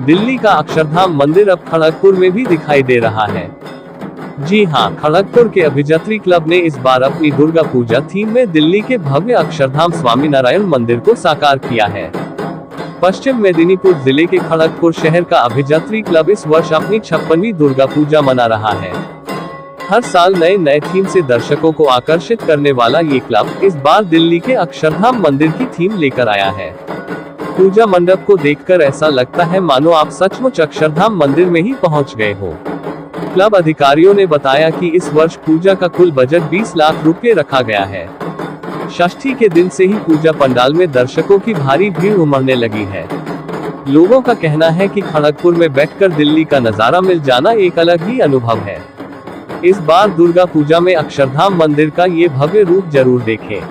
दिल्ली का अक्षरधाम मंदिर अब खड़गपुर में भी दिखाई दे रहा है। जी हां, खड़गपुर के अभिजात्री क्लब ने इस बार अपनी दुर्गा पूजा थीम में दिल्ली के भव्य अक्षरधाम स्वामीनारायण मंदिर को साकार किया है। पश्चिम मेदिनीपुर जिले के खड़गपुर शहर का अभिजात्री क्लब इस वर्ष अपनी 56वीं दुर्गा पूजा मना रहा है। हर साल नए थीम से दर्शकों को आकर्षित करने वाला ये क्लब इस बार दिल्ली के अक्षरधाम मंदिर की थीम लेकर आया है। पूजा मंडप को देखकर ऐसा लगता है मानो आप सचमुच अक्षरधाम मंदिर में ही पहुंच गए हो। क्लब अधिकारियों ने बताया कि इस वर्ष पूजा का कुल बजट 20 लाख रुपए रखा गया है। षष्ठी के दिन से ही पूजा पंडाल में दर्शकों की भारी भीड़ उमड़ने लगी है। लोगों का कहना है कि खड़गपुर में बैठकर दिल्ली का नजारा मिल जाना एक अलग ही अनुभव है। इस बार दुर्गा पूजा में अक्षरधाम मंदिर का ये भव्य रूप जरूर देखें।